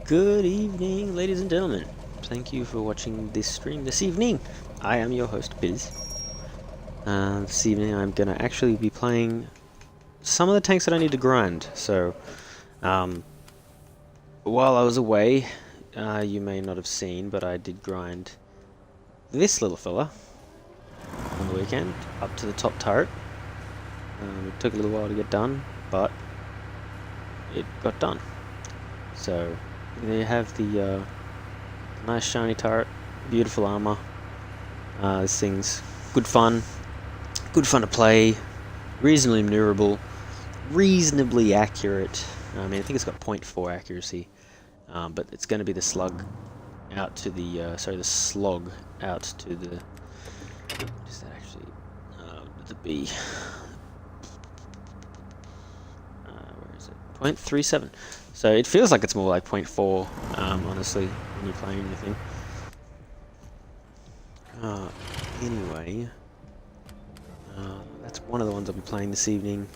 Good evening, ladies and gentlemen. Thank you for watching this stream this evening. I am your host, Biz. This evening I'm going to actually be playing some of the tanks that I need to grind. So, while I was away, you may not have seen, but I did grind this little fella on the weekend up to the top turret. It took a little while to get done, but it got done. So, there you have the nice shiny turret, beautiful armor. This thing's good fun to play, reasonably maneuverable, reasonably accurate. I mean, I think it's got 0.4 accuracy, but it's going to be the slug out to the the slog out to the. What is that actually? The B. Where is it? 0.37. So it feels like it's more like 0.4, honestly, when you're playing anything. Anyway, that's one of the ones I'll be playing this evening.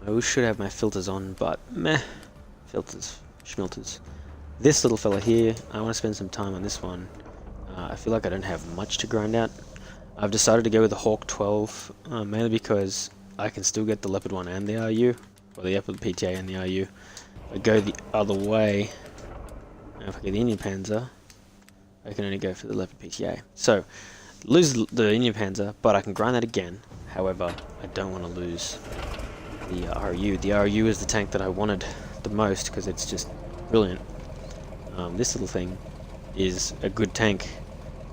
I should have my filters on, but meh. Filters, schmilters. This little fella here, I want to spend some time on this one. I feel like I don't have much to grind out. I've decided to go with the Hawk 12, mainly because I can still get the Leopard 1 and the RU. Or the Leopard PTA and the RU. If I go the other way, if I get the Indian Panzer, I can only go for the Leopard PTA. So, lose the Indian Panzer, but I can grind that again. However, I don't want to lose the RU. The RU is the tank that I wanted the most because it's just brilliant. This little thing is a good tank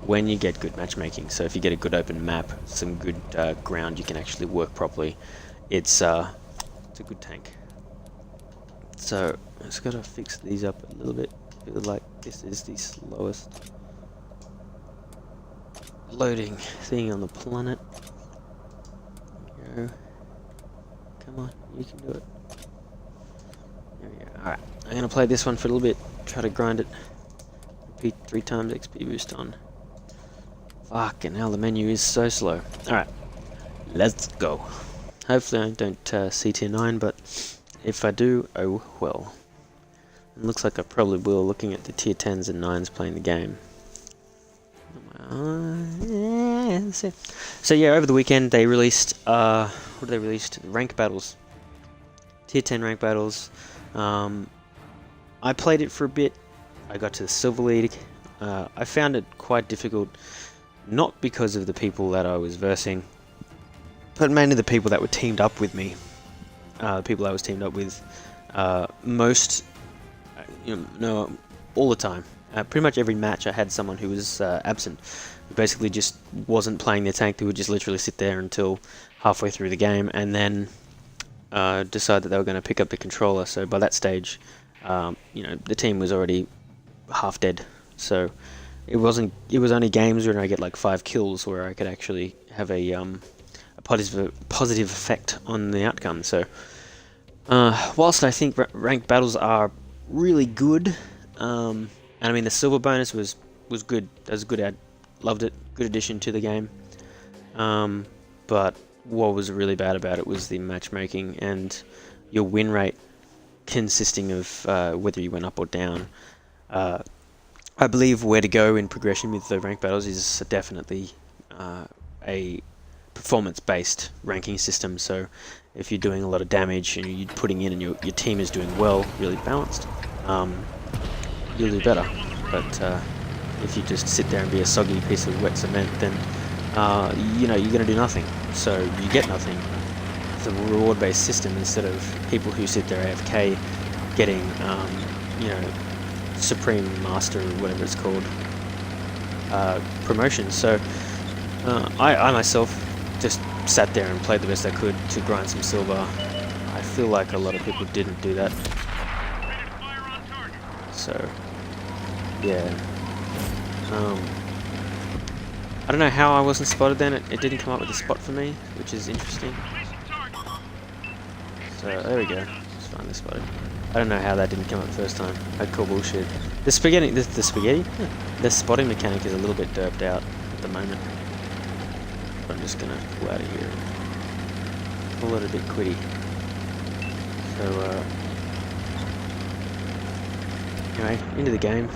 when you get good matchmaking. So if you get a good open map, some good ground, you can actually work properly. It's a good tank. So I just gotta fix these up a little bit. I feel like this is the slowest loading thing on the planet. There we go. Come on, you can do it. There we go. Alright, I'm gonna play this one for a little bit, try to grind it. Repeat 3 times XP boost on. Fucking hell, the menu is so slow. Alright, let's go. Hopefully I don't see tier 9, but if I do, oh well. It looks like I probably will, looking at the tier 10s and 9s playing the game. So yeah, over the weekend they released, what did they release? Rank battles. Tier 10 rank battles. I played it for a bit. I got to the Silver League. I found it quite difficult, not because of the people that I was versing, but mainly the people that were teamed up with me. The people I was teamed up with, all the time. Pretty much every match I had someone who was absent, who basically just wasn't playing their tank. They would just literally sit there until halfway through the game and then decide that they were going to pick up the controller. So by that stage, the team was already half dead. So it was only games where I get like 5 kills where I could actually have a positive effect on the outcome. So whilst I think ranked battles are really good, and I mean the silver bonus was good. That was a good ad. Loved it. Good addition to the game. But what was really bad about it was the matchmaking and your win rate consisting of whether you went up or down. I believe where to go in progression with the ranked battles is definitely a performance-based ranking system. So if you're doing a lot of damage and you're putting in and your team is doing well, really balanced, you'll do better. But if you just sit there and be a soggy piece of wet cement, then you're going to do nothing. So you get nothing. It's a reward-based system instead of people who sit there AFK getting Supreme Master or whatever it's called promotion. So I myself just sat there and played the best I could to grind some silver. I feel like a lot of people didn't do that. So yeah, I don't know how I wasn't spotted then. It didn't come up with a spot for me, which is interesting. So there we go. Just finally spotted. I don't know how that didn't come up the first time. I'd call bullshit. The spotting mechanic is a little bit derped out at the moment. But I'm just gonna pull out of here. Pull it a bit quitty. So Anyway, into the game.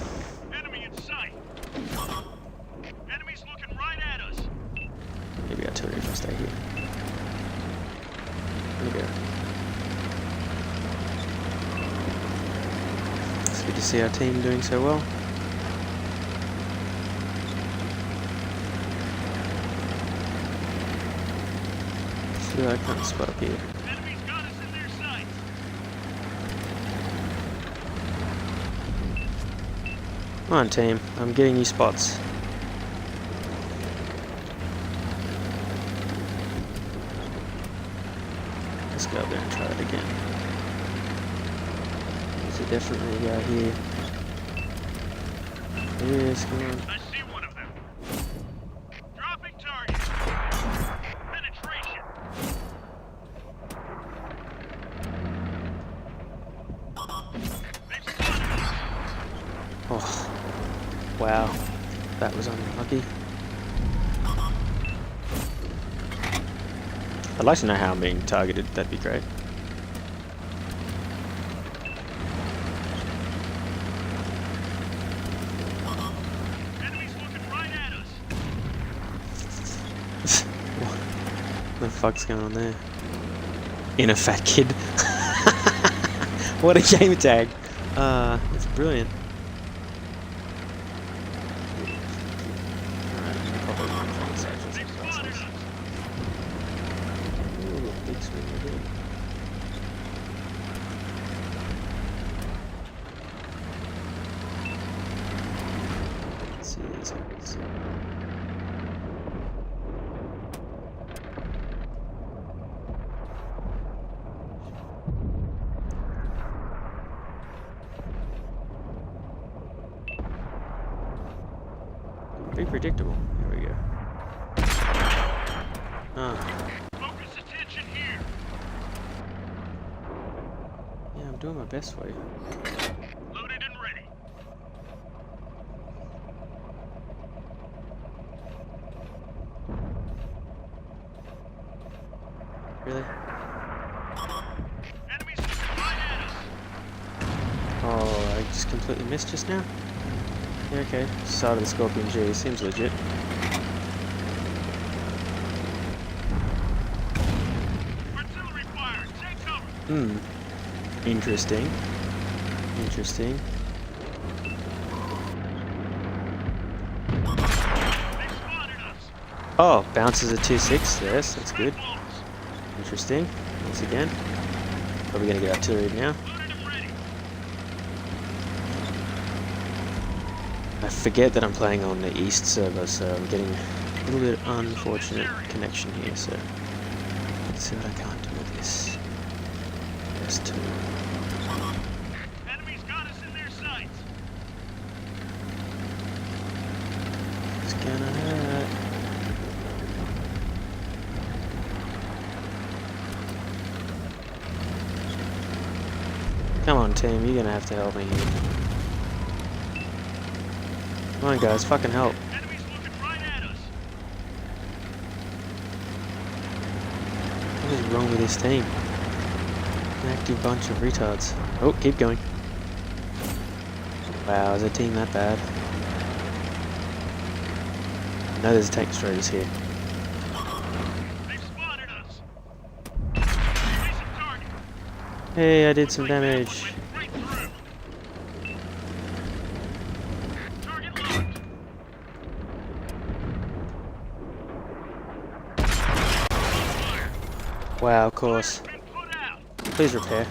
Enemy in sight. Enemies looking right at us. Maybe artillery if I stay here. There we go. It's good to see our team doing so well. See what I can't spot up here. Enemies got us in their sights. Come on, team. I'm getting you spots. Let's go up there and try it again. So definitely here. Yes, come on. I see one of them. Dropping target. Penetration. They've spotted us. Oh, wow. That was unlucky. I'd like to know how I'm being targeted. That'd be great. Enemies looking right at us. What the fuck's going on there? Inner fat kid. What a game tag. It's brilliant. Alright, probably not fun sections. They've spotted us. Ooh, big swing again. Let's see these guys. Be predictable. Here we go. Ah, Focus attention here. yeah, I'm doing my best for you. Loaded and ready. Really? Enemies looking right at us. Oh, I just completely missed just now? Yeah, okay. Side of the Scorpion G seems legit. Artillery fire. Take cover. Interesting. Interesting. They've spotted us. Oh, bounces a 2-6. Yes, that's good. Balls. Interesting. Once again. Probably gonna get artillery now. Loaded and ready. I forget that I'm playing on the East server, so I'm getting a little bit unfortunate connection here, so let's see what I can't do with this. S2. Enemies got us in their sights. It's gonna hurt. Come on, team, you're gonna have to help me here. Come on, guys, fucking help. Enemies looking right at us. What is wrong with this team? An active bunch of retards. Oh, keep going. Wow, is a team that bad? No, there's tank destroyers here. They've spotted us. Place a target. Hey, I did some damage. Went right through. Target locked. Fire. Wow, of course. Been put out. Please repair.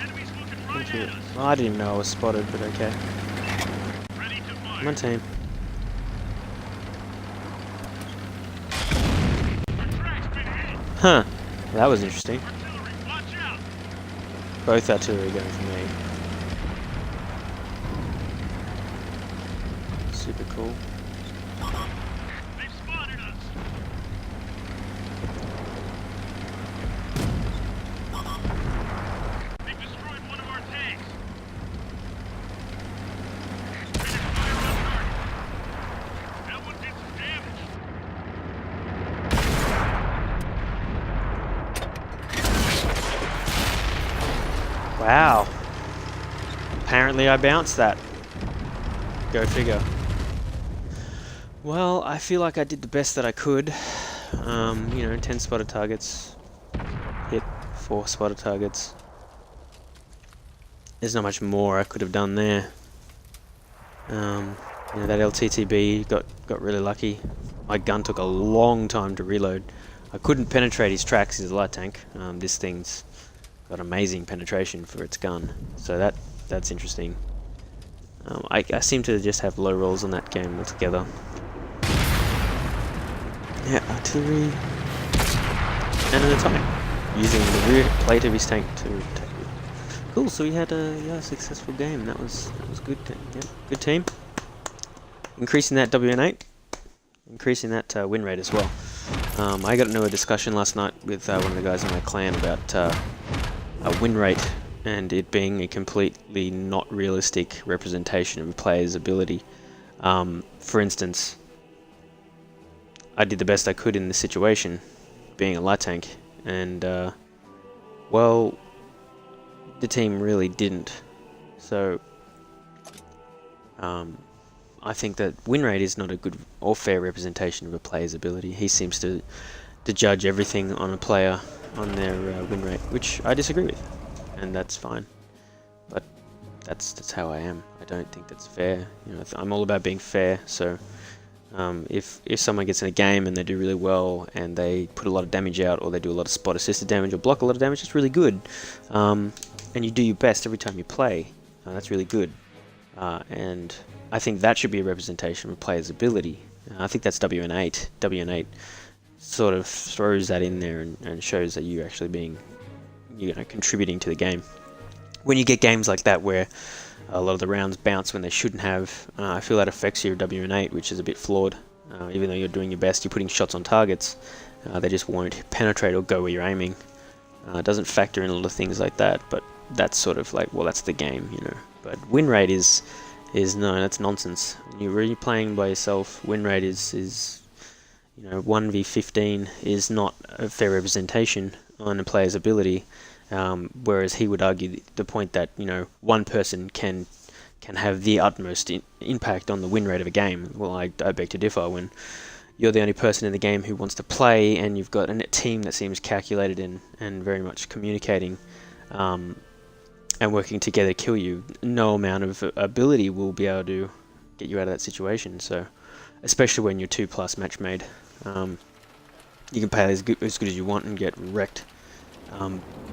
Enemies looking right Thank you. at us. Well, I didn't even know I was spotted, but okay. Ready to fire. Come on, team. Our track's been hit. Huh. That was interesting. Artillery, watch out. Both artillery going for me. Super cool. They've spotted us. They've destroyed one of our tanks. Ready to fire on target. That one did some damage. Wow. apparently I bounced that. Go figure. Well, I feel like I did the best that I could. You know, 10 spotted targets. Hit 4 spotted targets. There's not much more I could have done there. You know, that LTTB got really lucky. My gun took a long time to reload. I couldn't penetrate his tracks. He's a light tank. This thing's got amazing penetration for its gun, so that's interesting. I seem to just have low rolls on that game altogether. Yeah, artillery and an atomic, using the rear plate of his tank to attack you. Cool. So we had a successful game. That was good. Yeah, good team. Increasing that WN8, increasing that win rate as well. I got into a discussion last night with one of the guys in my clan about a win rate and it being a completely not realistic representation of a player's ability. For instance, I did the best I could in this situation, being a light tank, and well, the team really didn't. So I think that win rate is not a good or fair representation of a player's ability. He seems to judge everything on a player on their win rate, which I disagree with, and that's fine. But that's how I am. I don't think that's fair. You know, I'm all about being fair. So if someone gets in a game and they do really well and they put a lot of damage out, or they do a lot of spot assisted damage or block a lot of damage, it's really good. And you do your best every time you play. That's really good. And I think that should be a representation of a player's ability. I think that's WN8. WN8 sort of throws that in there and shows that you're actually being, you know, contributing to the game. When you get games like that where a lot of the rounds bounce when they shouldn't have, I feel that affects your WN8, which is a bit flawed. Even though you're doing your best, you're putting shots on targets, they just won't penetrate or go where you're aiming. It doesn't factor in a lot of things like that, but that's sort of like, well, that's the game, you know. But win rate is no, that's nonsense. When you're really playing by yourself, win rate is you know, 1v15 is not a fair representation on a player's ability. Whereas he would argue the point that, you know, one person can have the utmost impact on the win rate of a game. Well, I beg to differ. When you're the only person in the game who wants to play, and you've got a team that seems calculated and very much communicating and working together to kill you, no amount of ability will be able to get you out of that situation. So, especially when you're 2+ match made, you can play as good as you want and get wrecked.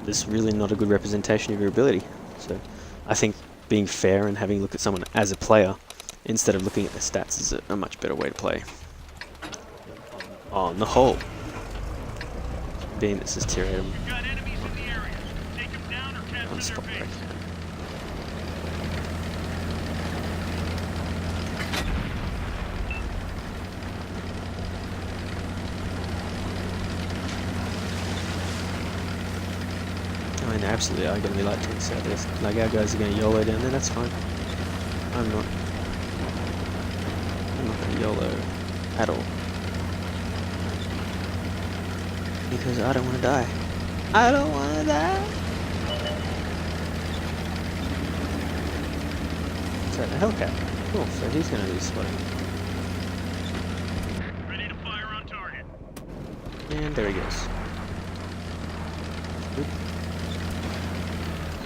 There's really not a good representation of your ability. So I think being fair and having a look at someone as a player instead of looking at their stats is a much better way to play. On the whole, being that says tier 8, You've got enemies in the area. Take them down or capture their spot base. break. I mean, there absolutely are going to be light tanks out there. Like, our guys are going to YOLO down there, that's fine. I'm not going to YOLO at all. Because I don't want to die. I don't want to die! Is that a Hellcat? Cool, so he's going to be spotting. Ready to fire on target. And there he goes. Good.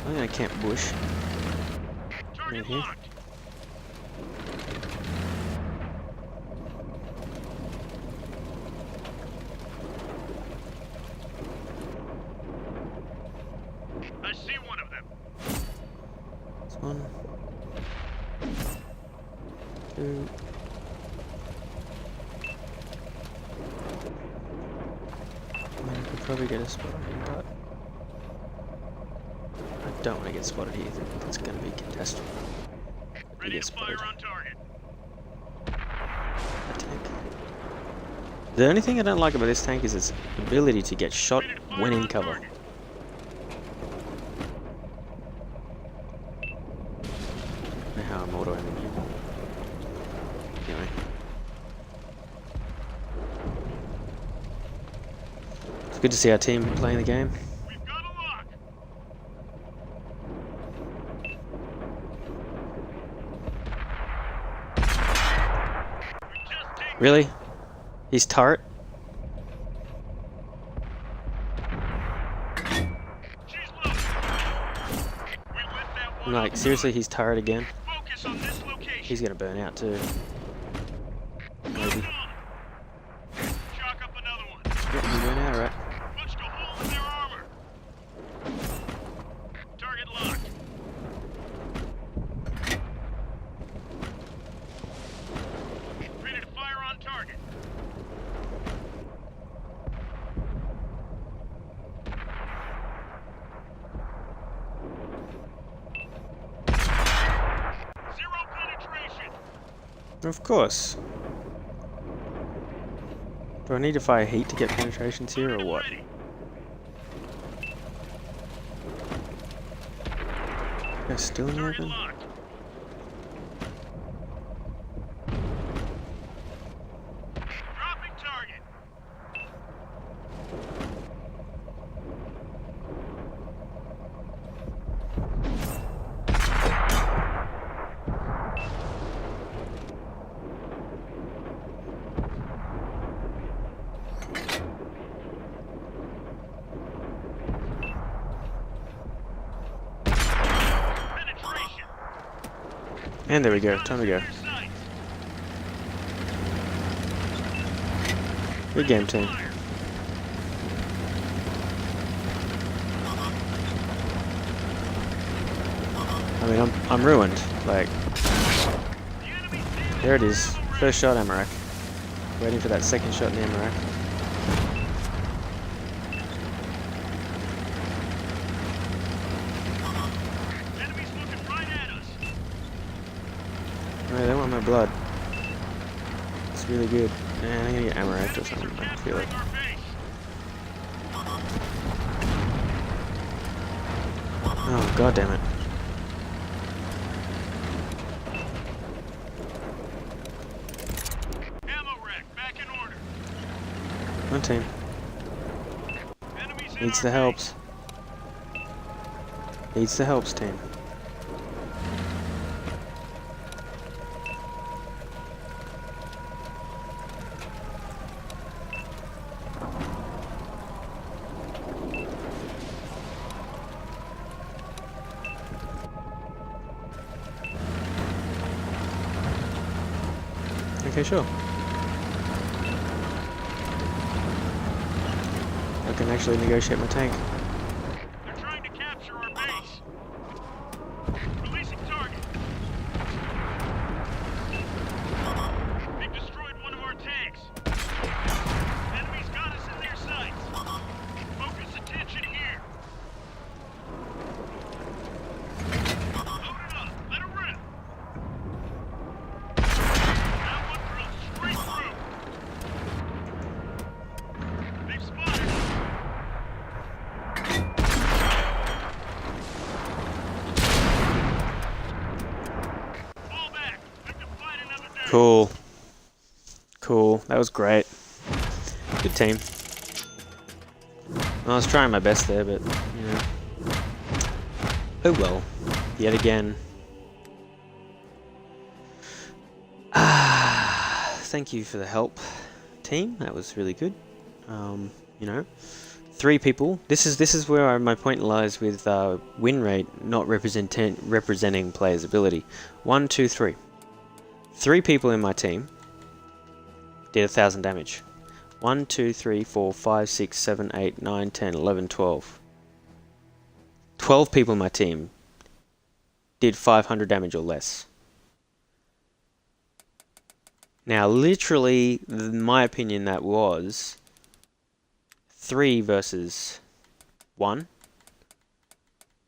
I'm going to camp bush. Target here. locked. I see one of them. That's 1, 2. I mean, I could probably get a spot on him, but I don't want to get spotted here. That's going to be catastrophic. Ready Get to fire spotted. on target. That tank. The only thing I don't like about this tank is its ability to get shot Ready to fire when in on cover. target. I don't know how I'm auto-aiming you. Anyway. It's good to see our team playing the game. We've got a lock. Really? He's turret? She's low. We lit that I'm one like, up seriously, good. he's turret again? Focus on this location. He's gonna burn out too. Maybe. Chalk up another one. Yep, he burn out, right? Punched a hole in their armor. Target locked. Ready to fire on target. Zero penetration. Of course. Do I need to fire heat to get penetrations here, or what? Ready. They're still in the Target open? locked. Dropping target. Penetration. And there we go, time to go. Their sights. Good game, team. Fire. I mean, I'm ruined. Like, The enemy's damage there it is. already. First shot, Amarak. Waiting for that second shot in Amarak. Enemy's looking right at us. Oh, they want my blood. It's really good. Man, I'm gonna get Amarak or something. I can feel it. Capturing our base. Oh, god damn it. Ammo rack back in order. One team. Enemies in Needs our the base. helps. Needs the helps, team. Okay, sure. I can actually negotiate my tank. They're trying to capture our base. Releasing target. They've destroyed one of our tanks. Enemies got us in their sights. Focus attention here. Load it up. Let it rip. That one drilled straight through. They've spotted us. Fall back. We can fight another day. Cool. Cool. That was great. Good team. I was trying my best there, but, you know. Oh well. Yet again. Thank you for the help, team. That was really good. You know. 3 people. This is where my point lies with win rate not representing players' ability. 1, 2, 3. 3 people in my team did 1,000 damage. 1, 2, 3, 4, 5, 6, 7, 8, 9, 10, 11, 12. 12 people in my team did 500 damage or less. Now, literally, in my opinion, that was 3 versus 1.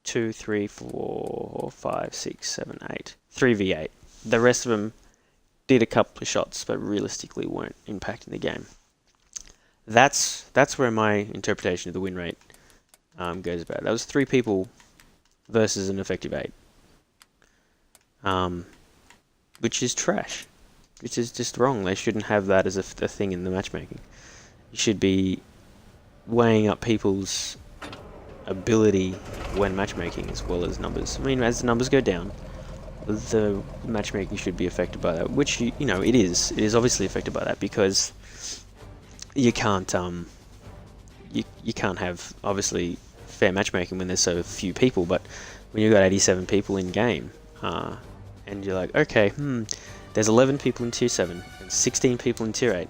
2, 3, 4, 5, 6, 7, 8. 3v8. The rest of them did a couple of shots, but realistically weren't impacting the game. That's where my interpretation of the win rate goes about. That was 3 people versus an effective 8. Which is trash. Which is just wrong. They shouldn't have that as a thing in the matchmaking. You should be weighing up people's ability when matchmaking as well as numbers. I mean, as the numbers go down, the matchmaking should be affected by that, which you know it is. It is obviously affected by that because you can't you can't have obviously fair matchmaking when there's so few people. But when you've got 87 people in game, and you're like, okay, there's 11 people in tier 7 and 16 people in tier 8.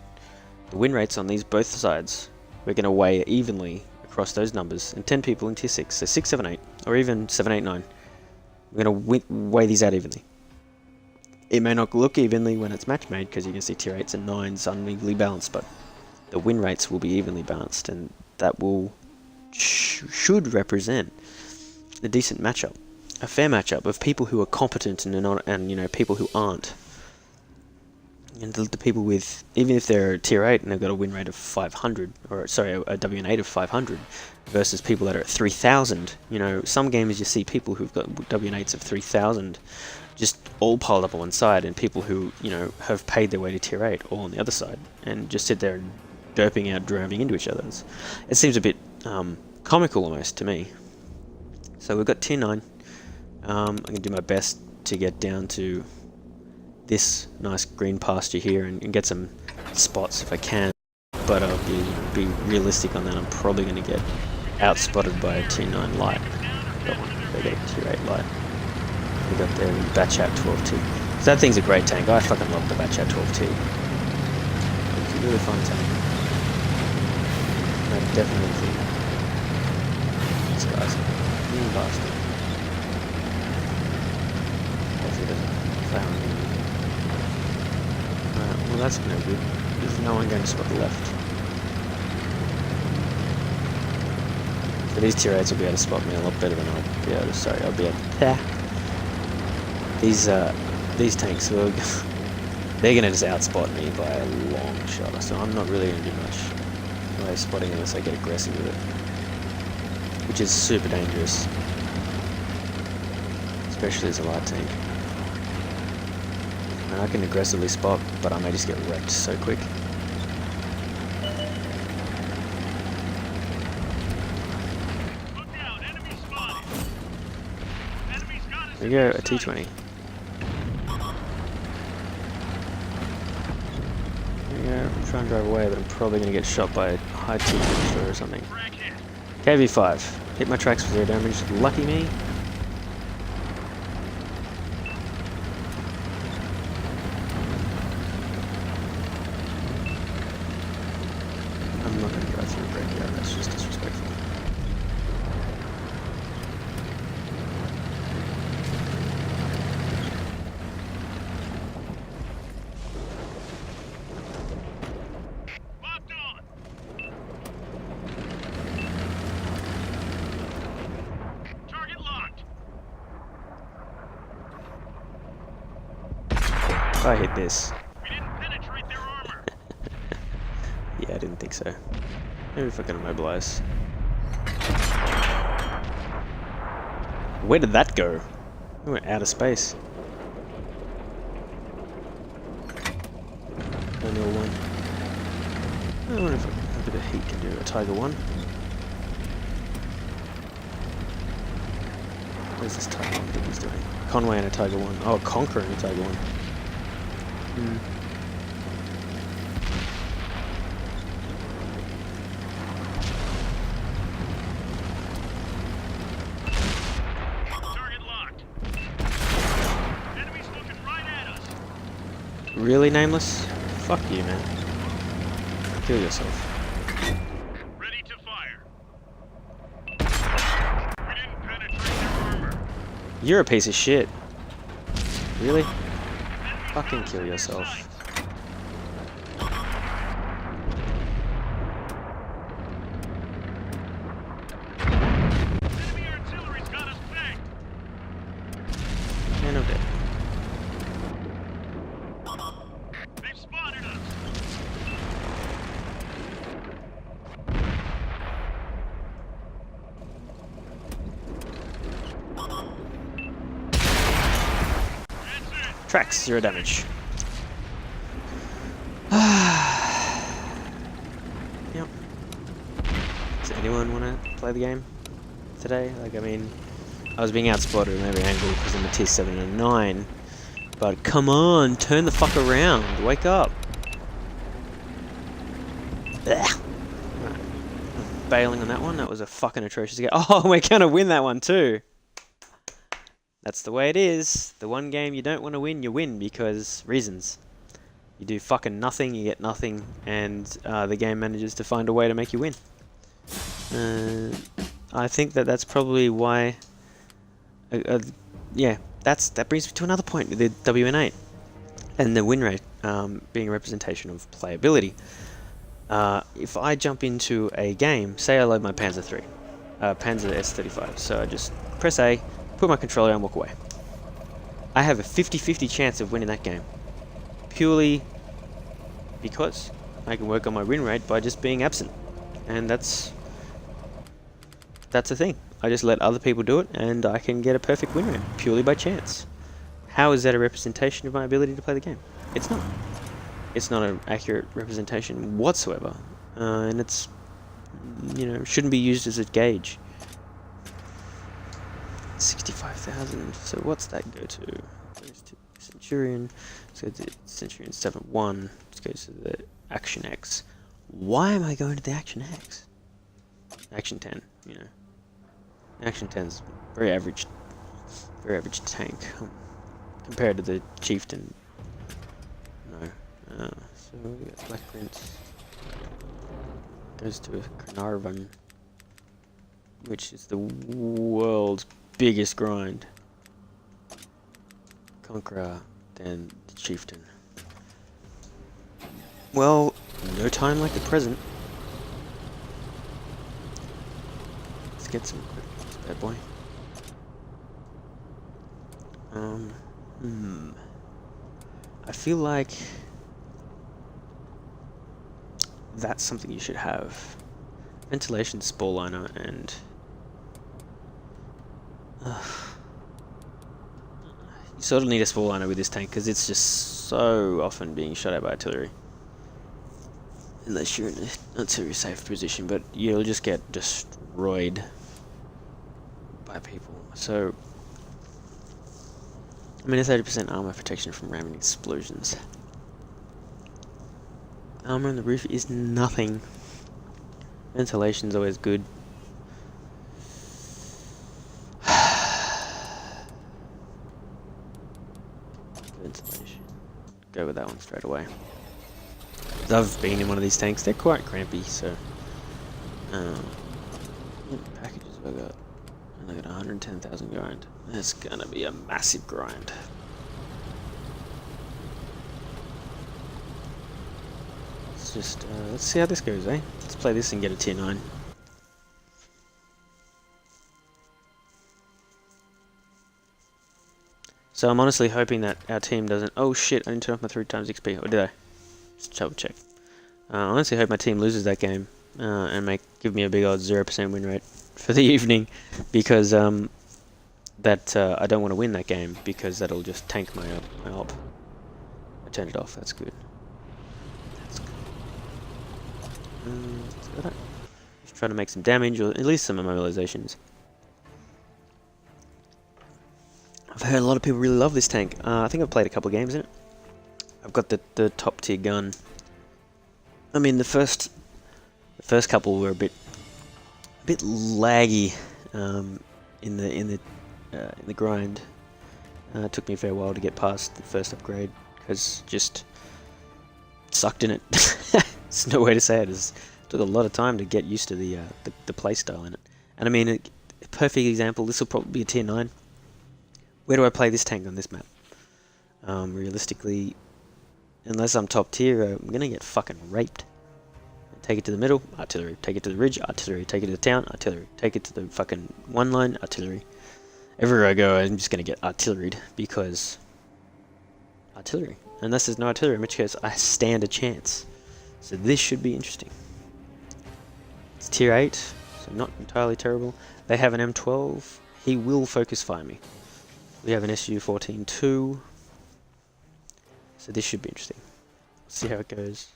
The win rates on these both sides, we're going to weigh it evenly across those numbers, and 10 people in tier 6, so 6, 7, 8, or even 7, 8, 9. We're going to weigh these out evenly. It may not look evenly when it's match made, because you can see tier 8s and 9s unevenly balanced, but the win rates will be evenly balanced, and that will should represent a decent matchup, a fair matchup of people who are competent and you know, people who aren't. And the people with, even if they're tier 8 and they've got a win rate of 500, or sorry, a WN8 of 500, versus people that are at 3000. You know, some games you see people who've got WN8s of 3000 just all piled up on one side, and people who, you know, have paid their way to tier 8 all on the other side, and just sit there and derping out, driving into each other. It seems a bit comical almost to me. So we've got tier 9. I'm going to do my best to get down to this nice green pasture here and get some spots if I can, but I'll be realistic on that. I'm probably going to get outspotted by a tier 9 light. Got one. They got a tier 8 light. We got their Batchat 12T. So that thing's a great tank. I fucking love the Batchat 12T. It's a really fun tank. I definitely think this guy's a mean bastard. Hopefully he doesn't fail on me. Well, that's no good. There's no one going to spot the left. So these tier 8s will be able to spot me a lot better than I'll be able to. Sorry, I'll be able to. These tanks will they're going to just outspot me by a long shot. So I'm not really going to do much way spotting unless I get aggressive with it, which is super dangerous, especially as a light tank. And I can aggressively spot, but I may just get wrecked so quick. Look out, enemy spotted. Enemy's got us There in you go, their a T20. There you go, I'm trying to drive away, but I'm probably going to get shot by a high T20 or something. Crack hit. KV5, hit my tracks for 0 damage, lucky me. I'm not going to drive through a breakout, that's just disrespectful. Locked on. Target locked. If I hit this, We didn't penetrate their armor. yeah, I didn't think so. Maybe if I can immobilize. Where did that go? It went out of space. 001. I wonder if a bit of heat can do a Tiger 1. Where's this Tiger 1 think he's doing? Conway and a Tiger 1. Oh, Conqueror and a Tiger 1. Target locked. Enemy's looking right at us. Really, Nameless? Fuck you, man. Kill yourself. Ready to fire. We didn't penetrate their armor. You're a piece of shit. Really? Enemy's Fucking got us kill in their yourself. sights. Enemy artillery's got us pegged. Man, I'm dead. They've spotted us. That's it. Tracks, 0 damage. Yep. Does anyone want to play the game today? Like, I mean, I was being outspotted in every angle because I'm a tier 7 and a 9. But come on, turn the fuck around. Wake up. Ugh. Right. Bailing on that one. That was a fucking atrocious game. Oh, we're gonna win that one too. That's the way it is. The one game you don't want to win, you win because reasons. You do fucking nothing, you get nothing, and the game manages to find a way to make you win. I think that's probably why. Yeah, that brings me to another point with the WN8 and the win rate being a representation of playability. If I jump into a game, say I load my Panzer III, Panzer S35, so I just press A, put my controller and walk away. I have a 50-50 chance of winning that game, purely because I can work on my win rate by just being absent, and that's a thing. I just let other people do it, and I can get a perfect win rate purely by chance. How is that a representation of my ability to play the game? It's not. It's not an accurate representation whatsoever, and it's, shouldn't be used as a gauge. 65,000. So what's that go to? Goes to Centurion. Let's go to Centurion 7-1. Let's go to the Action X. Why am I going to the Action X? Action 10. Action 10's very average tank compared to the Chieftain. No. So we got Black Prince. Goes to Carnarvon, which is the world's biggest grind. Conqueror, then the Chieftain. Well, no time like the present. Let's get some quick this bad boy. I feel like that's something you should have. Ventilation, spore liner, and you sort of need a spore liner with this tank because it's just so often being shot at by artillery. Unless you're in an artillery safe position, but you'll just get destroyed by people. So, I mean, a 30% armor protection from ramming explosions. Armor on the roof is nothing. Ventilation's always good. Ventilation. Go with that one straight away. I've been in one of these tanks. They're quite crampy, so. What packages have I got? And I got 110,000 grind. That's gonna be a massive grind. Let's see how this goes, eh? Let's play this and get a tier 9. So I'm honestly hoping that our team doesn't... Oh shit, I didn't turn off my 3 times XP. Or did I? Just double check. I honestly hope my team loses that game and give me a big old 0% win rate for the evening, because I don't want to win that game because that'll just tank my op. I turned it off. That's good. Let's go that. Just try to make some damage, or at least some immobilizations. I've heard a lot of people really love this tank. I think I've played a couple of games in it. I've got the top tier gun. I mean, the first couple were a bit laggy in the grind. It took me a fair while to get past the first upgrade because just sucked in it. There's no way to say it. It took a lot of time to get used to the playstyle in it. And I mean, a perfect example. This will probably be a tier 9. Where do I play this tank on this map? Realistically, unless I'm top tier, I'm gonna get fucking raped. Take it to the middle, artillery. Take it to the ridge, artillery. Take it to the town, artillery. Take it to the fucking one line, artillery. Everywhere I go, I'm just gonna get artilleried because artillery. Unless there's no artillery, in which case I stand a chance. So this should be interesting. It's tier 8, so not entirely terrible. They have an M12. He will focus fire me. We have an SU-14 too. So this should be interesting. See how it goes.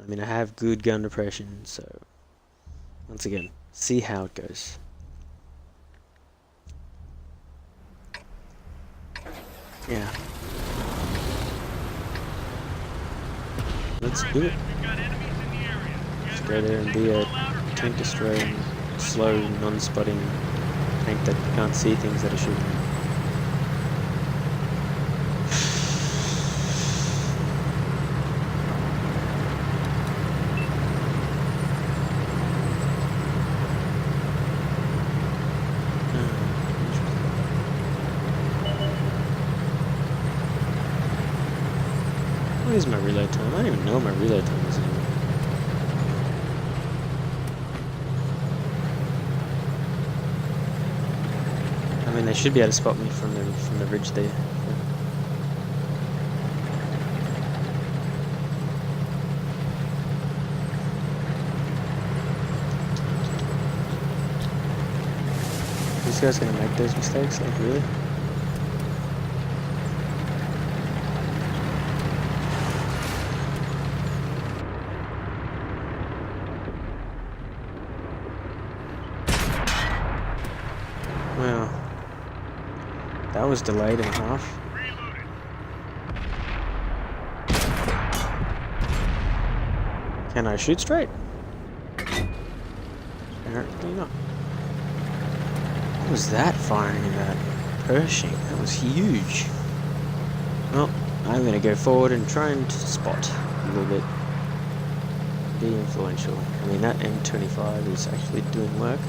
I mean, I have good gun depression, so once again, see how it goes. Yeah. Let's do it. We've got enemies in the area. Let's go there and be a tank destroyer and slow, non-spotting tank that can't see things that are shooting at. What is my reload time? I don't even know what my reload time is anymore. I mean, they should be able to spot me from the ridge there. These guys gonna make those mistakes? Like, really? Well, that was delayed and a half. Can I shoot straight? Apparently not. What was that firing in that Pershing? That was huge. Well, I'm gonna go forward and try and spot a little bit. Be influential. I mean, that M25 is actually doing work,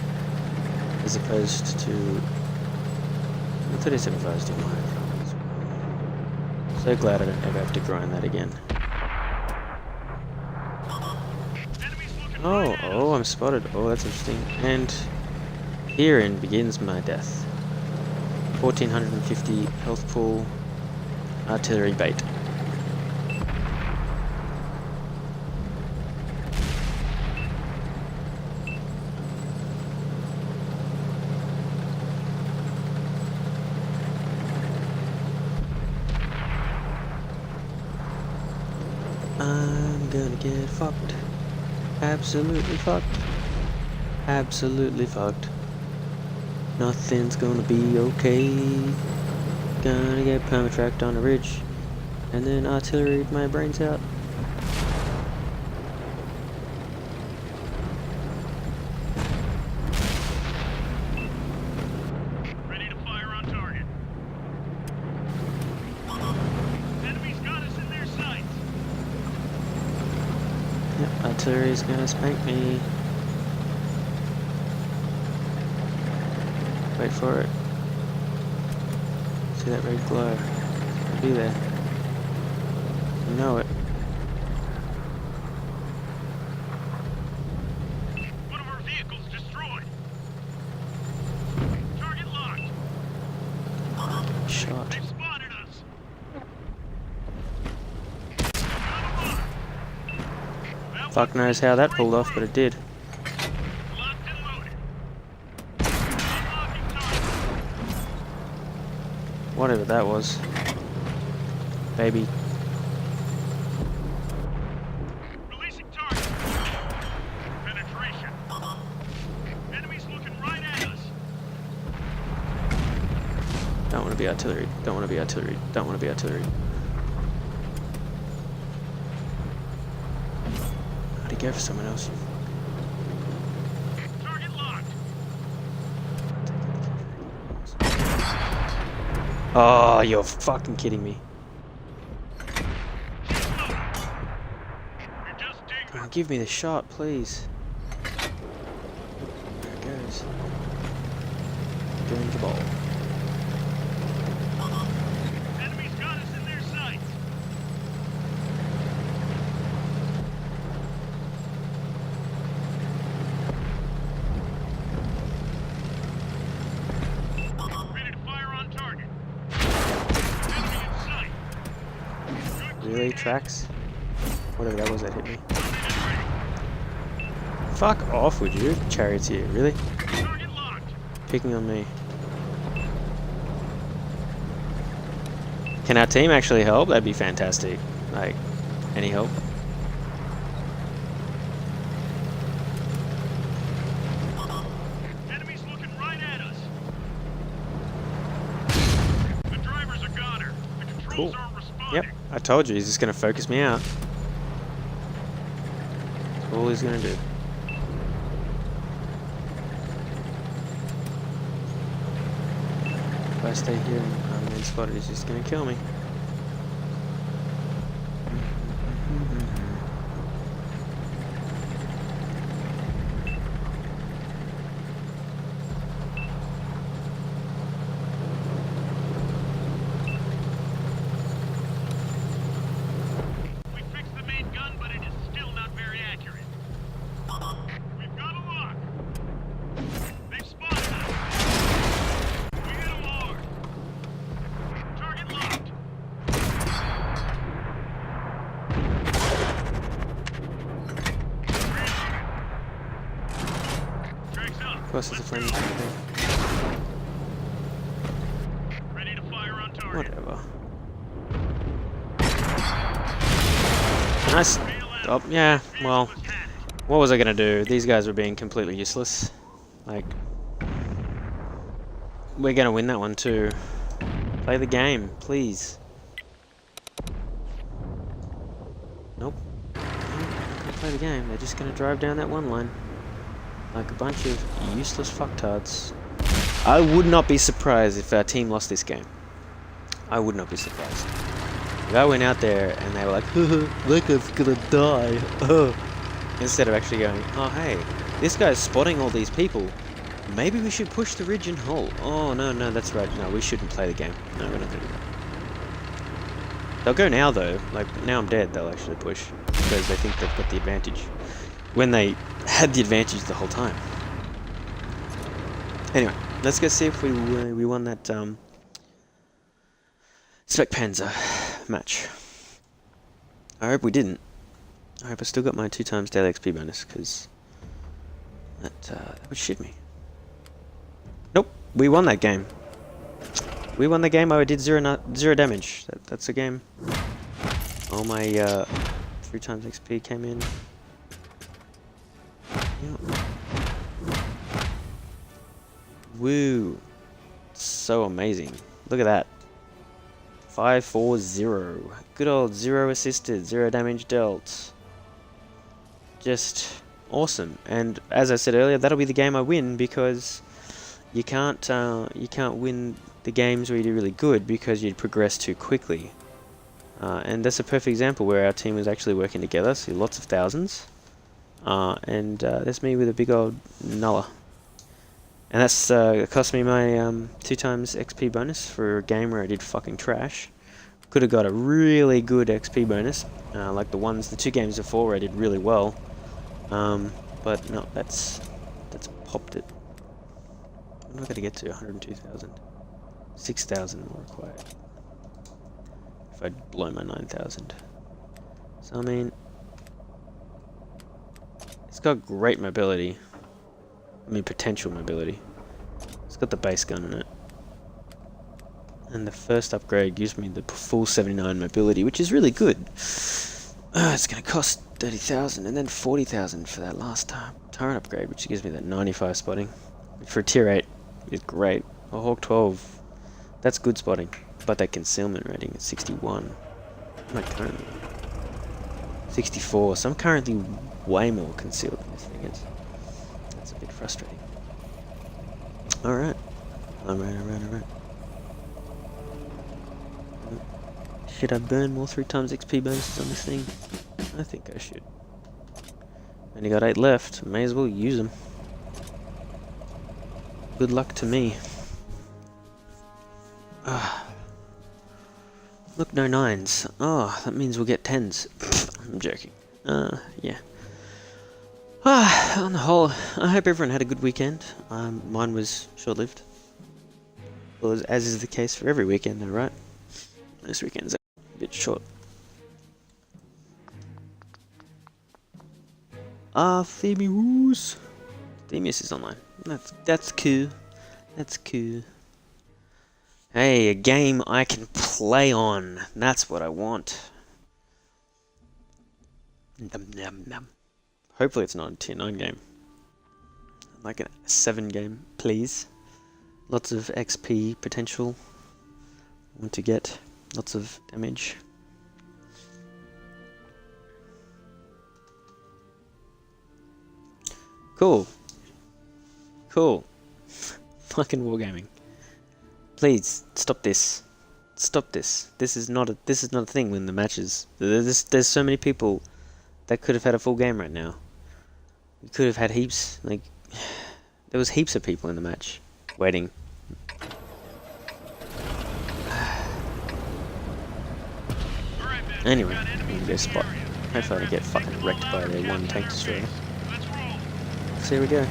as opposed to the 3075 is doing work. So glad I don't ever have to grind that again. Oh, I'm spotted. Oh, that's interesting. And herein begins my death. 1450 health pool, artillery bait. I'm gonna get fucked. Absolutely fucked. Absolutely fucked. Nothing's gonna be okay. Gonna get permatracked on a ridge. And then artillery my brains out. Ready to fire on target. Enemies got us in their sights. Yep, artillery's gonna spank me. Wait for it. See that red glow? It'll be there. You know it. One of our vehicles destroyed. Target locked. Shot. They've spotted us. Fuck knows how that pulled off, but it did. Locked and loaded. Unlocking target. Whatever that was. Baby. Releasing target. Penetration. Enemies looking right at us. Don't want to be artillery. Don't want to be artillery. Don't want to be artillery. How'd he go for someone else? Target locked. Oh, you're fucking kidding me. You're just dinged. Oh, give me the shot, please. There it goes. Doing the ball. Enemies got us in their sights. Ready to fire on target. Enemy in sight. Good Really? Tracks? Whatever that was that hit me. ready. Fuck off, would you? Charioteer, really? Target locked. Picking on me. Can our team actually help? That'd be fantastic. Like, any help? Enemies looking right at us. The driver's a goner. Cool. Patrols are responding. Yep, I told you, he's just gonna focus me out. That's all he's gonna do. If I stay here and I'm spotted, he's just gonna kill me. We fixed the main gun, but it is still not very accurate. We've got a lock. They've spotted us. We hit them hard. Target locked. Tracks up. Of course, it's a flaming thing. Ready to fire on target. Whatever. Nice. Oh, yeah, well, what was I gonna do? These guys were being completely useless. Like, we're gonna win that one too. Play the game, please. Nope. Not gonna play the game. They're just gonna drive down that one line like a bunch of useless fucktards. I would not be surprised if our team lost this game. I would not be surprised. If I went out there and they were like, Lucas gonna die. Instead of actually going, oh hey, this guy's spotting all these people. Maybe we should push the ridge and hold. Oh no, that's right. No, we shouldn't play the game. No, we're not gonna do that. They'll go now though. Like, now I'm dead, they'll actually push. Because they think they've got the advantage. When they had the advantage the whole time. Anyway, let's go see if we won that Spec Panzer match. I hope we didn't. I hope I still got my 2x daily XP bonus, because that would shit me. Nope, we won that game. We won the game. I did zero damage. That's a game. All my 3x XP came in. Yep. Woo! So amazing. Look at that. 5-4-0. Good old 0 assisted, 0 damage dealt. Just awesome. And as I said earlier, that'll be the game I win, because you can't win the games where you do really good because you'd progress too quickly. And that's a perfect example where our team was actually working together. See, lots of thousands. And that's me with a big old nuller. And that's cost me my 2x XP bonus for a game where I did fucking trash. Could have got a really good XP bonus, like the 2 games before where I did really well. But no, that's popped it. I'm not gonna get to 102,000. 6,000 more required. If I blow my 9,000. So I mean, it's got great mobility. I mean, potential mobility. It's got the base gun in it. And the first upgrade gives me the full 79 mobility, which is really good. It's going to cost 30,000 and then 40,000 for that last turret upgrade, which gives me that 95 spotting. For a tier 8, it's great. A Hawk 12, that's good spotting. But that concealment rating is 61. Am I currently? 64, so I'm currently way more concealed than this thing is. That's a bit frustrating. Alright. Alright. Should I burn more 3x XP bonuses on this thing? I think I should. Only got 8 left, may as well use them. Good luck to me. Look, no 9s. Oh, that means we'll get 10s. I'm joking. Yeah. On the whole, I hope everyone had a good weekend. Mine was short-lived. Well, as is the case for every weekend, though, right? This weekend's a bit short. Themius. Themius is online. That's cool. That's cool. Hey, a game I can play on. That's what I want. Num, num, num. Hopefully it's not a tier 9 game. Like a 7 game, please. Lots of XP potential. Want to get. Lots of damage. Cool. Cool. Fucking wargaming. Please stop this. Stop this. This is not a thing when the matches. There's so many people that could have had a full game right now. We could have had heaps. Like, there was heaps of people in the match waiting. Anyway, I'm gonna go spot. Hopefully I don't get fucking wrecked by their one tank destroyer. So here we go.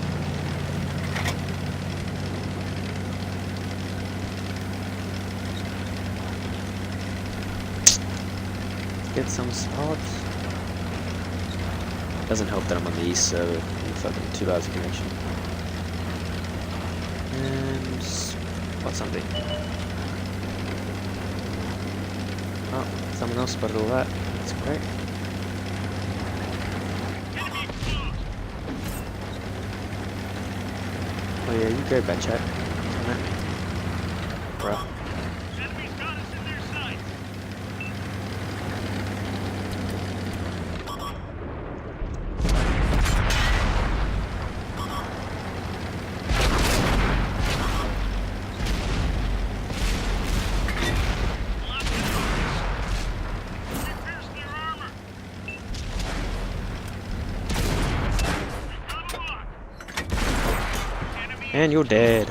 Get some spots. Doesn't help that I'm on the east server with fucking 2 hours of connection. And spot something. Oh, someone else spotted all that. That's great. Oh yeah, you go bad chat. Come at me. Bruh. Enemies got us in their sights. And you're dead.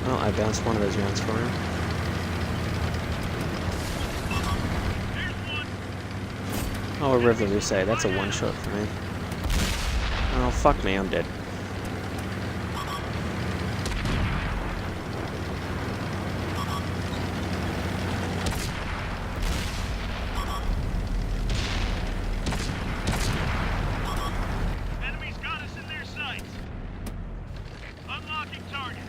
Oh, I bounced one of those rounds for him. Oh, a Revoluse, that's a one-shot for me. Oh, fuck me, I'm dead. Enemies got us in their sights. Unlocking target.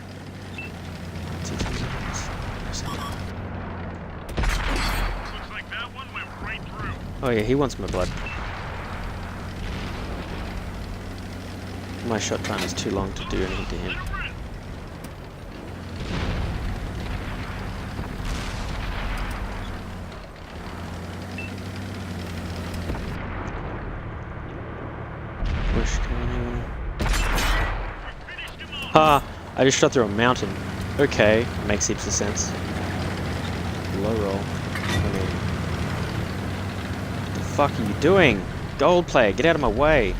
Looks like that one went right through. Oh yeah, he wants my blood. My shot time is too long to do anything to him. Push cannon. Ha! I just shot through a mountain. Okay, makes heaps of sense. Low roll. I mean, what the fuck are you doing? Gold player, get out of my way.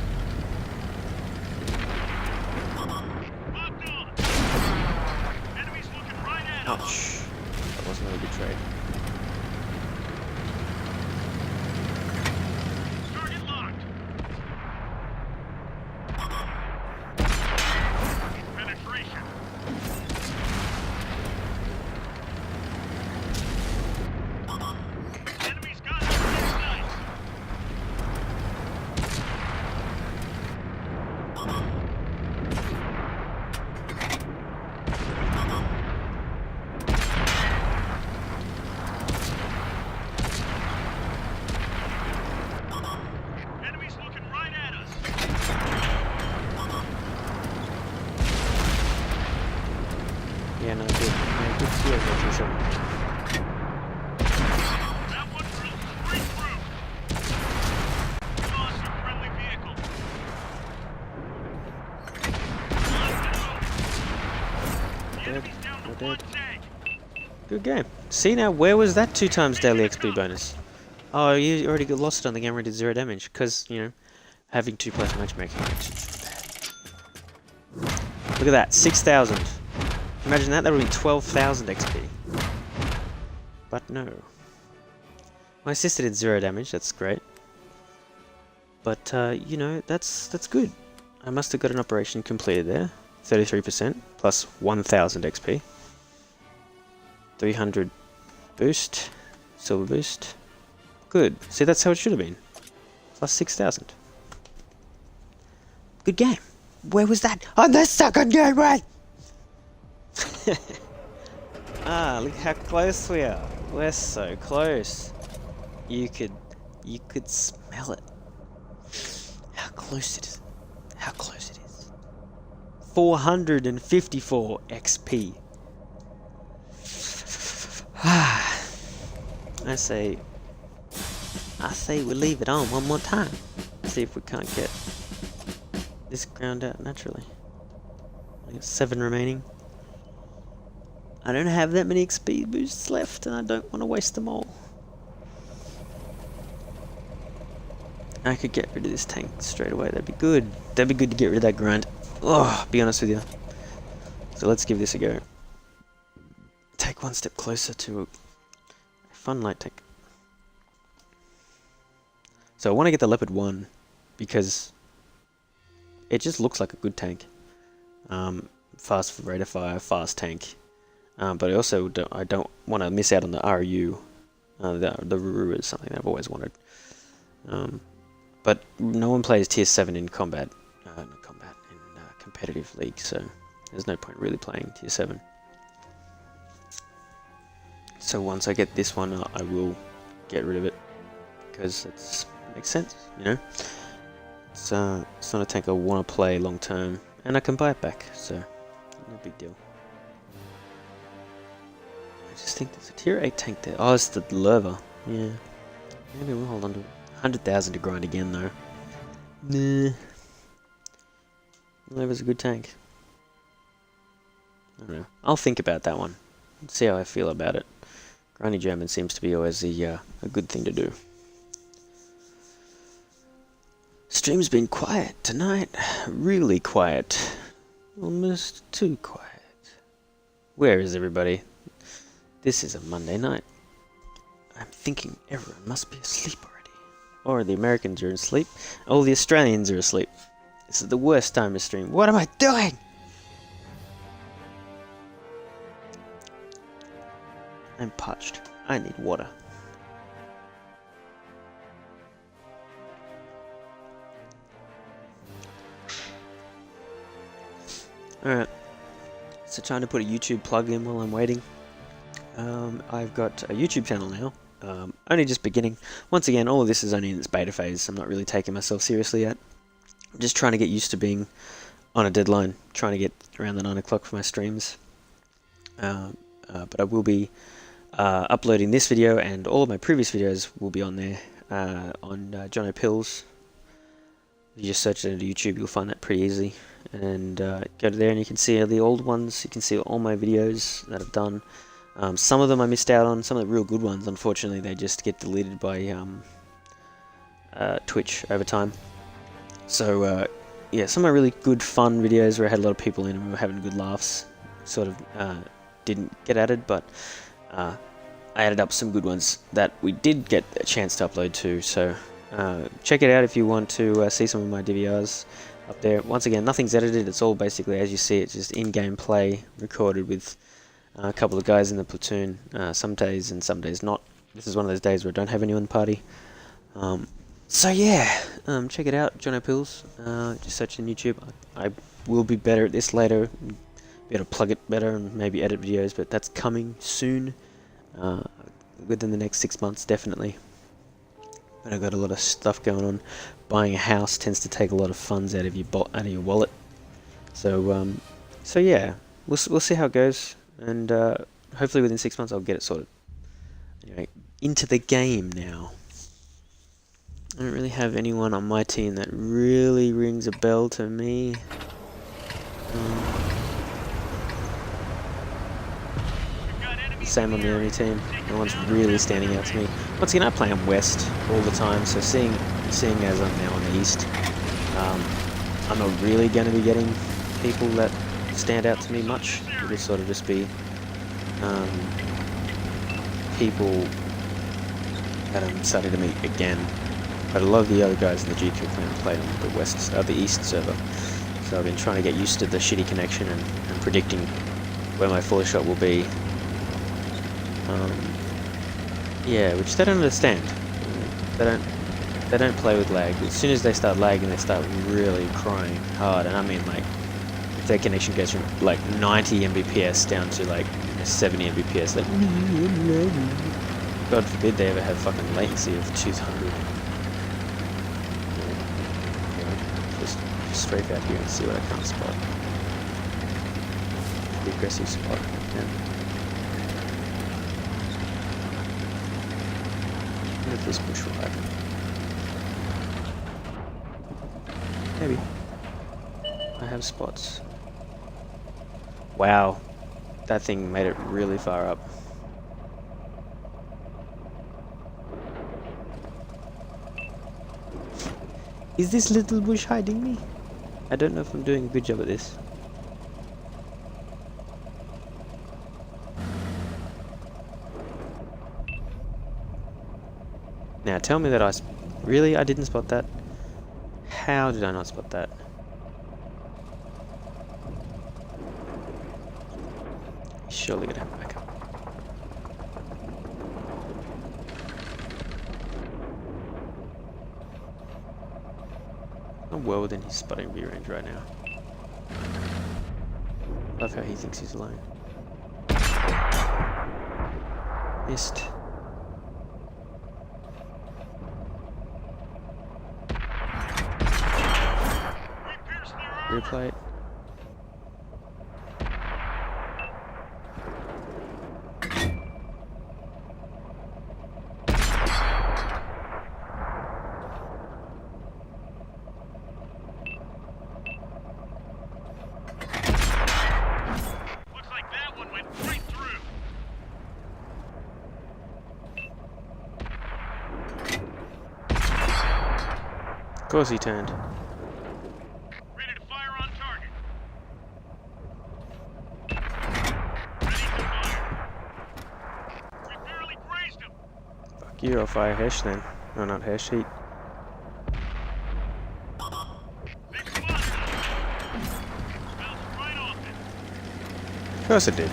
Locked on. Enemies looking right at us. Ouch. That wasn't a good trade. Target locked. Penetration. Enemies got us in their sights. Enemies looking right at us. Yeah, no, good. Yeah, good skill, that's for sure. That one drilled straight through. We lost some friendly vehicle. The enemy's down to We're one dead. tank. Good game. See now, where was that 2 times daily XP bonus? Oh, you already got lost on the game where it did 0 damage, because, you know, having 2+ matchmaking makes it so bad. Look at that, 6,000. Imagine that, that would be 12,000 XP. But no. My sister did 0 damage, that's great. But, you know, that's good. I must have got an operation completed there. 33% plus 1,000 XP. 300 boost, silver boost. Good. See, that's how it should have been. Plus 6,000. Good game. Where was that? On the second game, right? Ah, look how close we are. We're so close. You could smell it. How close it is. How close it is. 454 XP. I say we leave it on one more time. See if we can't get this ground out naturally. I got 7 remaining. I don't have that many XP boosts left, and I don't want to waste them all. I could get rid of this tank straight away. That'd be good. That'd be good to get rid of that grunt. Oh, be honest with you. So let's give this a go. Take one step closer to a fun light tank. So I want to get the Leopard 1 because it just looks like a good tank. Fast rate of fire, fast tank. But I also don't want to miss out on the RU. The Ruru is something that I've always wanted. But no one plays tier 7 in combat. Competitive league, so there's no point really playing tier 7. So once I get this one, I will get rid of it because it makes sense, you know. It's not a tank I want to play long term, and I can buy it back, so no big deal. I just think there's a tier 8 tank there. Oh, it's the Lerva. Yeah, maybe we'll hold on to it. 100,000 to grind again though. Nah. Lerva's a good tank. I don't know. I'll think about that one. See how I feel about it. Grindy German seems to be always a good thing to do. Stream's been quiet tonight. Really quiet. Almost too quiet. Where is everybody? This is a Monday night. I'm thinking everyone must be asleep already. Or the Americans are asleep. All the Australians are asleep. This is the worst time to stream. What am I doing? I'm parched. I need water. Alright. So trying to put a YouTube plug in while I'm waiting. I've got a YouTube channel now. Only just beginning. Once again, all of this is only in its beta phase. I'm not really taking myself seriously yet. I'm just trying to get used to being on a deadline. Trying to get around the 9 o'clock for my streams. But I will be uploading this video, and all of my previous videos will be on there. On Jono Pills. If you just search it into YouTube, you'll find that pretty easy. And go to there and you can see the old ones. You can see all my videos that I've done. Some of them I missed out on. Some of the real good ones, unfortunately, they just get deleted by Twitch over time. So yeah, some of my really good fun videos where I had a lot of people in and we were having good laughs sort of didn't get added, but I added up some good ones that we did get a chance to upload to. So check it out if you want to see some of my DVRs up there. Once again, nothing's edited. It's all basically as you see it, just in-game play recorded with a couple of guys in the platoon. Some days and some days not. This is one of those days where I don't have anyone in the party. So yeah, check it out, Jono Pills. Just search on YouTube. I will be better at this later, be able to plug it better and maybe edit videos, but that's coming soon, within the next 6 months definitely. But I've got a lot of stuff going on. Buying a house tends to take a lot of funds out of your wallet. So so yeah, we'll see how it goes, and hopefully within 6 months I'll get it sorted. Anyway, into the game now. I don't really have anyone on my team that really rings a bell to me. Same on the enemy team. No one's really standing out to me. Once again, I play on West all the time, so seeing as I'm now on the East, I'm not really going to be getting people that stand out to me much. It'll sort of just be people that I'm starting to meet again. But a lot of the other guys in the GQ clan played on the East server. So I've been trying to get used to the shitty connection and predicting where my full shot will be. Yeah, which they don't understand. They don't play with lag. As soon as they start lagging, they start really crying hard. And I mean, like, if their connection goes from like 90 Mbps down to like 70 Mbps, like, God forbid they ever have fucking latency of 200. Just strafe out here and see what I can't spot. the aggressive spot. Yeah. What if this bush will happen? Maybe. I have spots. Wow. That thing made it really far up. Is this little bush hiding me? I don't know if I'm doing a good job at this. Now tell me that really? I didn't spot that? How did I not spot that? Surely gonna have backup. I'm well within his spotting view range right now. Love how he thinks he's alone. Missed. Replay it. Looks like that one went right through. Of course he turned. Ready to fire on target. Ready to fire. We barely grazed him. Fuck you, I'll fire Hesh then. No, not Hesh, Heat. They spotted us. Bounced right off it. Of course it did.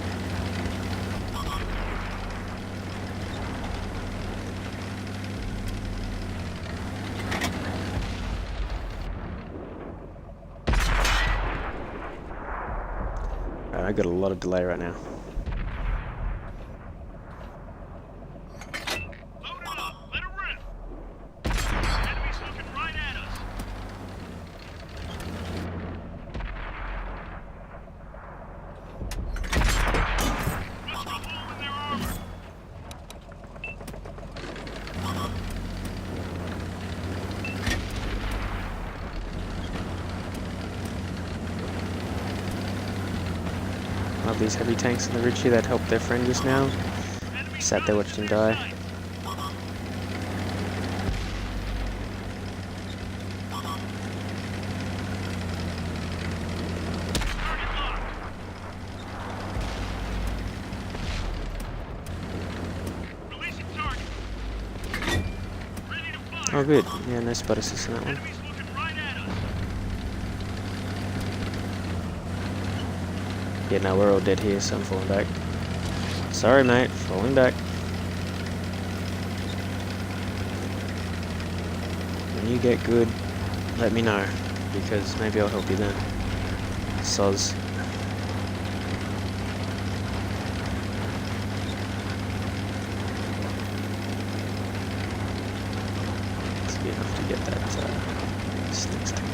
Alright, I got a lot of delay right now. Load it up. Let it rip. Enemy's looking right at us. Punched a hole in their armor. Love these heavy tanks in the ridge here that helped their friend just now. Enemy Sat there, watched him die. sight. Target locked. Releasing target. Ready to fire. Oh good, yeah, no spot assist on that one. Enemy's looking right at us. Yeah, no, we're all dead here, so I'm falling back. Sorry mate, falling back. When you get good, let me know, because maybe I'll help you then. Soz. It's be enough to get that this next time.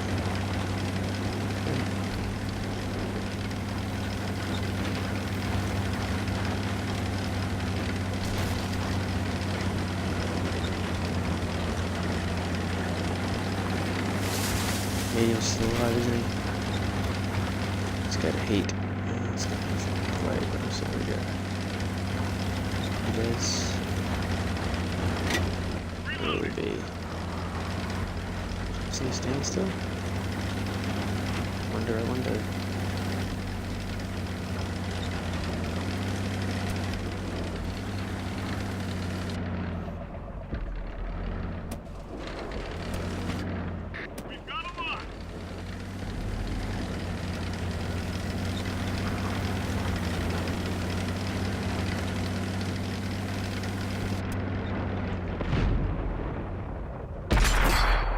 Medium's still alive, isn't he? Let's go to Heat. Let's go to play, but so there we go. There's... Where would it be? Is he staying still? I wonder. We've got a lock.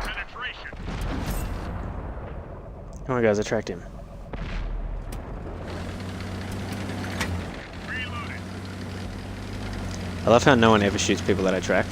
Penetration. Come on guys, attract him. Reloading. I love how no one ever shoots people that I track.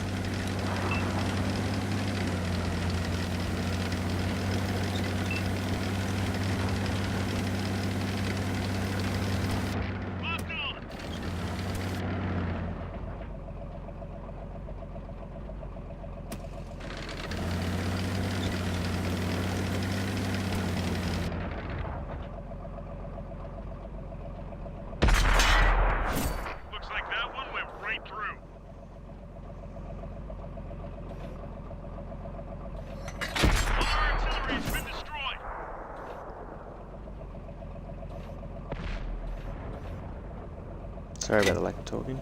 Sorry about the lack of talking.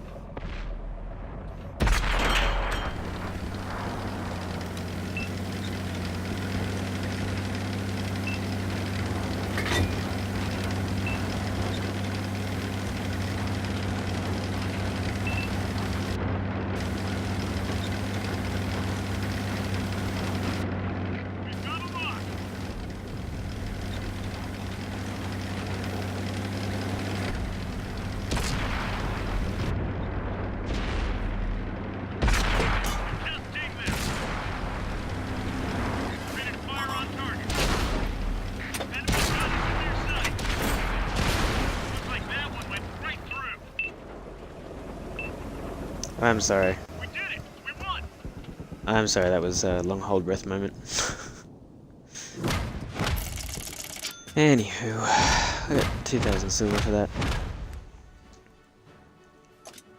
We've got a lock. Testing this. Ready to fire on target. Enemy gun is in near sight. Looks like that one went right through. I'm sorry. We did it. We won. I'm sorry, that was a long hold breath moment. Anywho, I got 2,000 silver for that.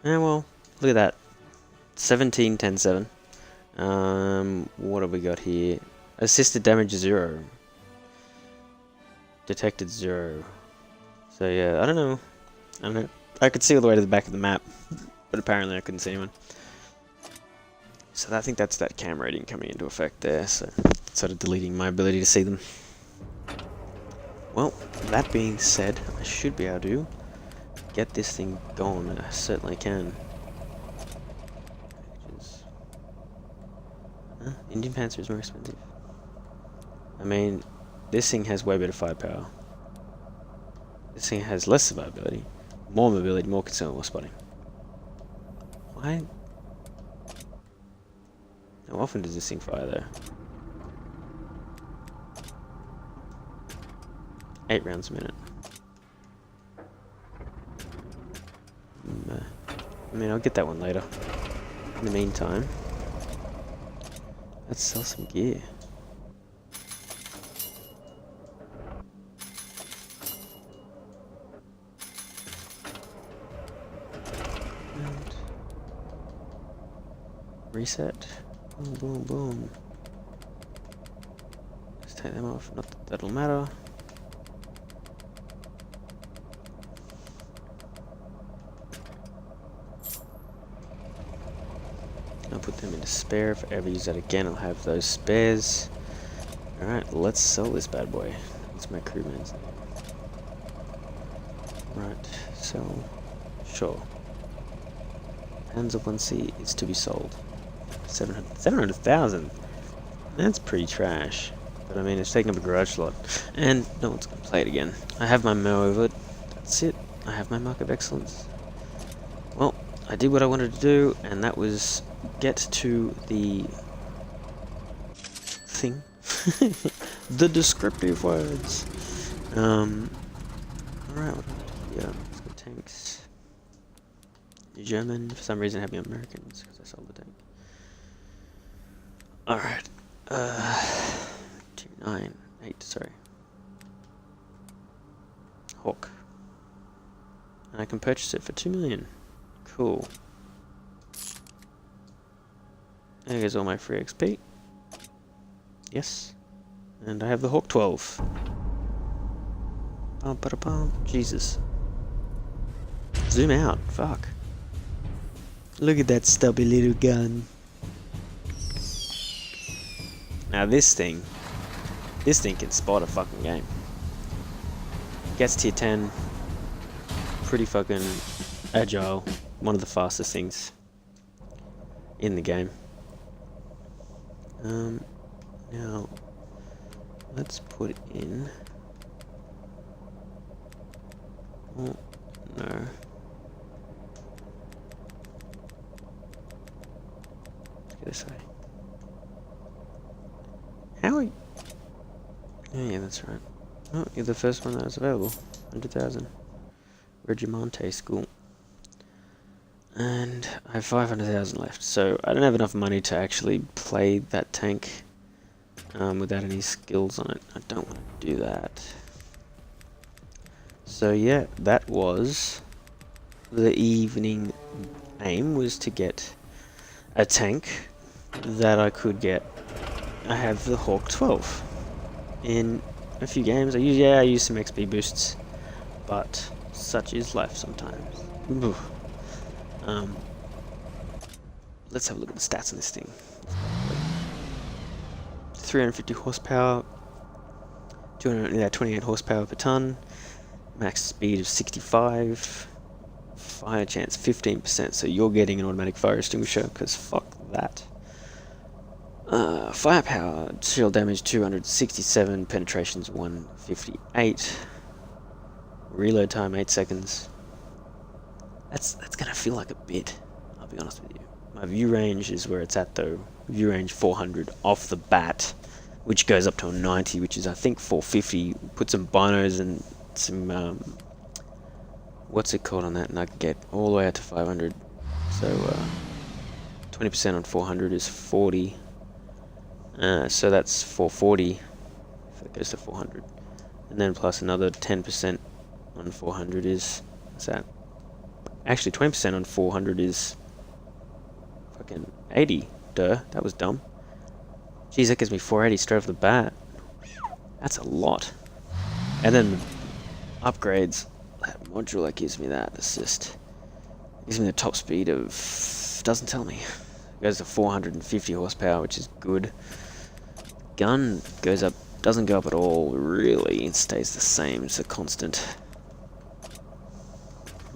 Yeah, well, look at that. 17, 10, 7. What have we got here? Assisted damage 0. Detected 0. So yeah, I don't know. I could see all the way to the back of the map, but apparently I couldn't see anyone. So I think that's that cam rating coming into effect there, so sort of deleting my ability to see them. Well, that being said, I should be able to get this thing going. I certainly can. Indian Panzer is more expensive. I mean, this thing has way better firepower. This thing has less survivability, more mobility, more consumable spotting. Why? How often does this thing fire though? 8 rounds a minute. I mean, I'll get that one later. In the meantime, let's sell some gear. And reset. Boom, boom, boom. Let's take them off. Not that that'll matter. I'll put them into spare. If I ever use that again, I'll have those spares. Alright, let's sell this bad boy. That's my crewman's name. Right, sell. Sure. Panzer 1C is to be sold. 700,000? That's pretty trash. But I mean, it's taking up a garage slot. And no one's going to play it again. I have my Mo over it. That's it. I have my Mark of Excellence. Well, I did what I wanted to do, and that was get to the thing. The descriptive words. Alright, what do I do? Yeah, let's go tanks. German, for some reason having Americans, because I sold the tank. Alright. 2, 9, 8, sorry. Hawk. And I can purchase it for 2 million. Cool. There goes all my free XP. Yes. And I have the Hawk 12. Bum, ba, da, bum. Jesus. Zoom out. Fuck. Look at that stubby little gun. Now this thing can spot a fucking game. Gets tier 10. Pretty fucking agile. One of the fastest things in the game. Now let's put in. Oh no. Let's get this way. How are you? Yeah, that's right. Oh, you're the first one that was available. 100,000. Regimente School. And I have 500,000 left, so I don't have enough money to actually play that tank without any skills on it. I don't want to do that. So yeah, that was the evening aim, was to get a tank that I could get. I have the Hawk 12 in a few games. I use some XP boosts, but such is life sometimes. Oof. Let's have a look at the stats on this thing. 350 horsepower, 28 horsepower per ton, max speed of 65, fire chance 15%, so you're getting an automatic fire extinguisher, because fuck that. Firepower, shield damage 267, penetrations 158, reload time 8 seconds. That's gonna feel like a bit, I'll be honest with you. My view range is where it's at though, view range 400 off the bat, which goes up to a 90, which is I think 450. Put some binos and some, what's it called on that, and I can get all the way out to 500. So 20% on 400 is 40. So that's 440 if it goes to 400. And then plus another 10% on 400 is, what's that? Actually 20% on 400 is fucking 80. Duh, that was dumb. Jeez, that gives me 480 straight off the bat. That's a lot. And then upgrades. That module that gives me that assist. Gives me the top speed of, doesn't tell me. It goes to 450 horsepower, which is good. Gun goes up, doesn't go up at all, really. It stays the same, it's a constant.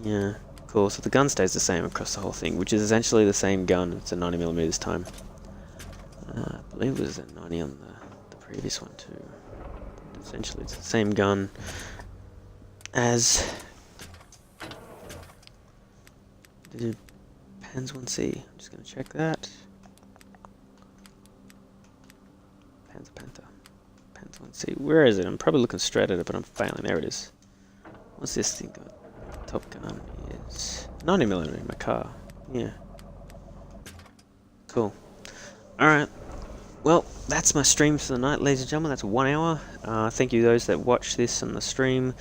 Yeah, cool. So the gun stays the same across the whole thing, which is essentially the same gun. It's a 90mm this time. I believe it was a 90 on the previous one too. But essentially, it's the same gun as the Panzer 1C. I'm just going to check that. Panther. Panzer 1C. Where is it? I'm probably looking straight at it, but I'm failing. There it is. What's this thing got? Top gun is 90mm in my car. Yeah. Cool. Alright. Well, that's my stream for the night, ladies and gentlemen. That's 1 hour. Thank you those that watch this on the stream.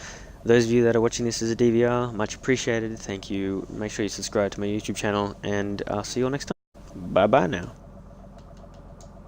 Those of you that are watching this as a DVR, much appreciated. Thank you. Make sure you subscribe to my YouTube channel, and I'll see you all next time. Bye-bye now.